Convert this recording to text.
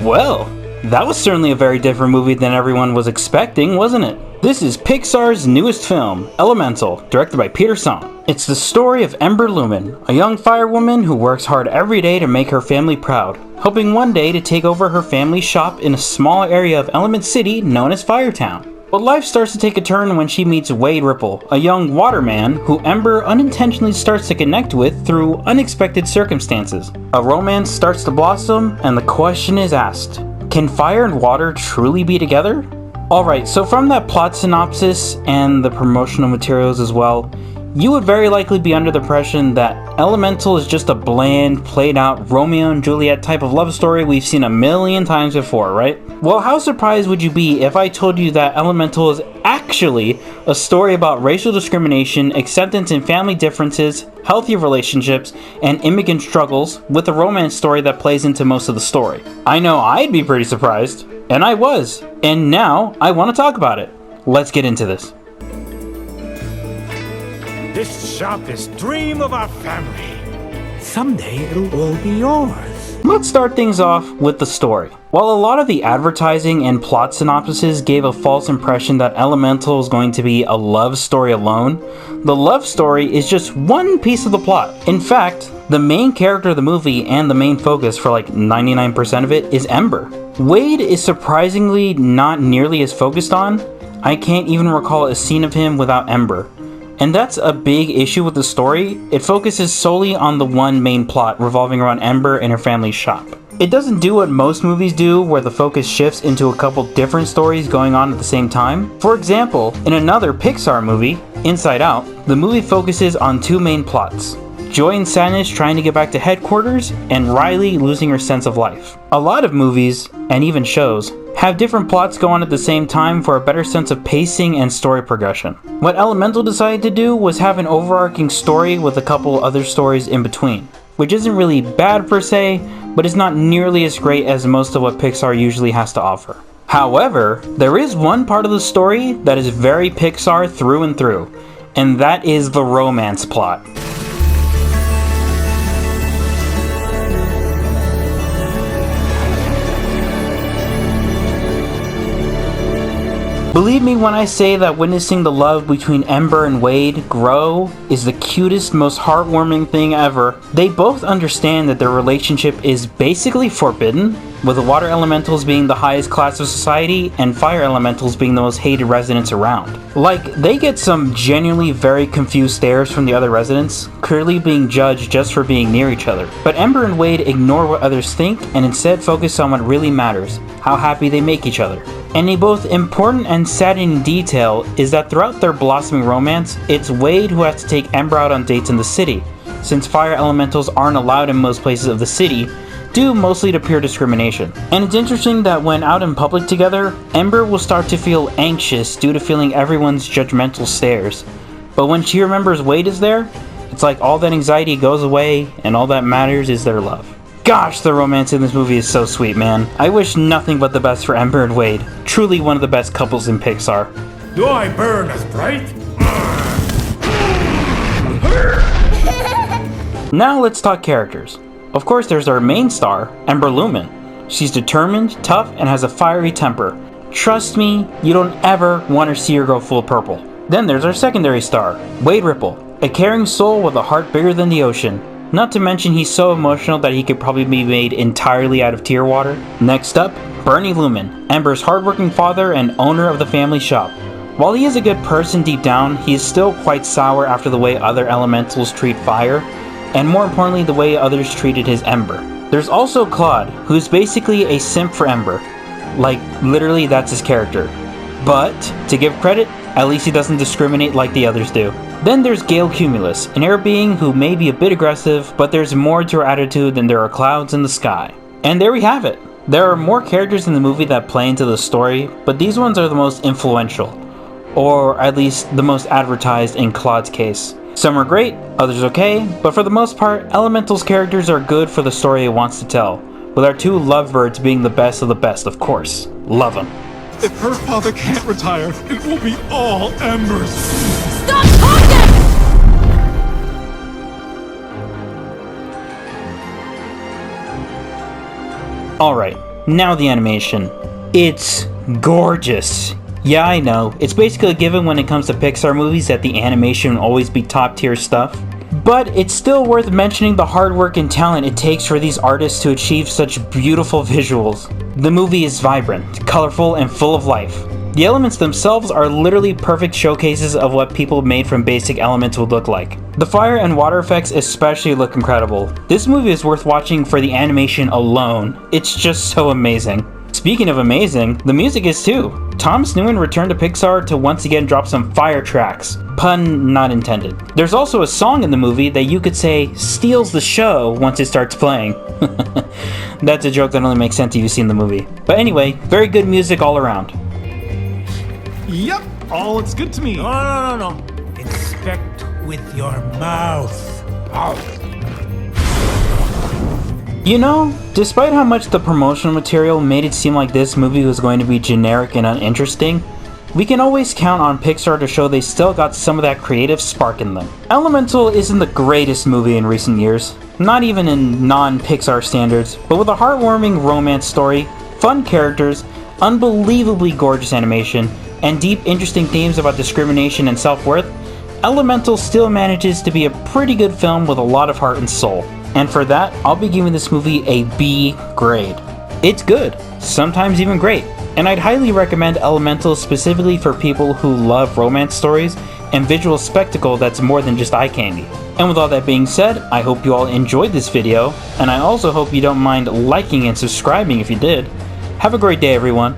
Well, that was certainly a very different movie than everyone was expecting, wasn't it? This is Pixar's newest film, Elemental, directed by Peter Song. It's the story of Ember Lumen, a young firewoman who works hard every day to make her family proud, hoping one day to take over her family's shop in a small area of Element City known as Firetown. But life starts to take a turn when she meets Wade Ripple, a young waterman who Ember unintentionally starts to connect with through unexpected circumstances. A romance starts to blossom, and the question is asked, can fire and water truly be together? Alright, so from that plot synopsis and the promotional materials as well, you would very likely be under the impression that Elemental is just a bland, played out Romeo and Juliet type of love story we've seen a million times before, right? Well, how surprised would you be if I told you that Elemental is actually a story about racial discrimination, acceptance in family differences, healthy relationships, and immigrant struggles, with a romance story that plays into most of the story? I know I'd be pretty surprised, and I was, and now I want to talk about it. Let's get into this. This shop is dream of our family. Someday it'll all be yours. Let's start things off with the story. While a lot of the advertising and plot synopsises gave a false impression that Elemental is going to be a love story alone, the love story is just one piece of the plot. In fact, the main character of the movie and the main focus for like 99% of it is Ember. Wade is surprisingly not nearly as focused on. I can't even recall a scene of him without Ember. And that's a big issue with the story. It focuses solely on the one main plot revolving around Ember and her family's shop. It doesn't do what most movies do, where the focus shifts into a couple different stories going on at the same time. For example, in another Pixar movie, Inside Out, the movie focuses on two main plots: Joy and sadness trying to get back to headquarters, and Riley losing her sense of life. A lot of movies, and even shows, have different plots go on at the same time for a better sense of pacing and story progression. What Elemental decided to do was have an overarching story with a couple other stories in between, which isn't really bad per se, but is not nearly as great as most of what Pixar usually has to offer. However, there is one part of the story that is very Pixar through and through, and that is the romance plot. Believe me when I say that witnessing the love between Ember and Wade grow is the cutest, most heartwarming thing ever. They both understand that their relationship is basically forbidden, with the water elementals being the highest class of society and fire elementals being the most hated residents around. Like, they get some genuinely very confused stares from the other residents, clearly being judged just for being near each other. But Ember and Wade ignore what others think and instead focus on what really matters: how happy they make each other. And a both important and saddening detail is that throughout their blossoming romance, it's Wade who has to take Ember out on dates in the city, since fire elementals aren't allowed in most places of the city, due mostly to pure discrimination. And it's interesting that when out in public together, Ember will start to feel anxious due to feeling everyone's judgmental stares. But when she remembers Wade is there, it's like all that anxiety goes away and all that matters is their love. Gosh, the romance in this movie is so sweet, man. I wish nothing but the best for Ember and Wade. Truly one of the best couples in Pixar. Do I burn as bright? Now let's talk characters. Of course, there's our main star, Ember Lumen. She's determined, tough, and has a fiery temper. Trust me, you don't ever want to see her go full purple. Then there's our secondary star, Wade Ripple, a caring soul with a heart bigger than the ocean. Not to mention he's so emotional that he could probably be made entirely out of tear water. Next up, Bernie Lumen, Ember's hardworking father and owner of the family shop. While he is a good person deep down, he is still quite sour after the way other elementals treat fire, and more importantly the way others treated his Ember. There's also Claude, who's basically a simp for Ember. Like, literally that's his character. But, to give credit, at least he doesn't discriminate like the others do. Then there's Gale Cumulus, an air being who may be a bit aggressive, but there's more to her attitude than there are clouds in the sky. And there we have it. There are more characters in the movie that play into the story, but these ones are the most influential, or at least the most advertised in Claude's case. Some are great, others okay, but for the most part, Elemental's characters are good for the story it wants to tell, with our two lovebirds being the best of the best, of course. Love them. If her father can't retire, it will be all Embers. Stop talking! Alright, Now the animation. It's gorgeous. Yeah, I know, it's basically a given when it comes to Pixar movies that the animation will always be top tier stuff. But it's still worth mentioning the hard work and talent it takes for these artists to achieve such beautiful visuals. The movie is vibrant, colorful, and full of life. The elements themselves are literally perfect showcases of what people made from basic elements would look like. The fire and water effects especially look incredible. This movie is worth watching for the animation alone. It's just so amazing. Speaking of amazing, the music is too. Thomas Newman returned to Pixar to once again drop some fire tracks. Pun not intended. There's also a song in the movie that you could say steals the show once it starts playing. That's a joke that only makes sense if you've seen the movie. But anyway, very good music all around. Yep, all looks good to me. No. Inspect with your mouth. You know, despite how much the promotional material made it seem like this movie was going to be generic and uninteresting, we can always count on Pixar to show they still got some of that creative spark in them. Elemental isn't the greatest movie in recent years, not even in non-Pixar standards, but with a heartwarming romance story, fun characters, unbelievably gorgeous animation, and deep, interesting themes about discrimination and self-worth, Elemental still manages to be a pretty good film with a lot of heart and soul. And for that, I'll be giving this movie a B grade. It's good, sometimes even great, and I'd highly recommend Elemental specifically for people who love romance stories and visual spectacle that's more than just eye candy. And with all that being said, I hope you all enjoyed this video, and I also hope you don't mind liking and subscribing if you did. Have a great day, everyone.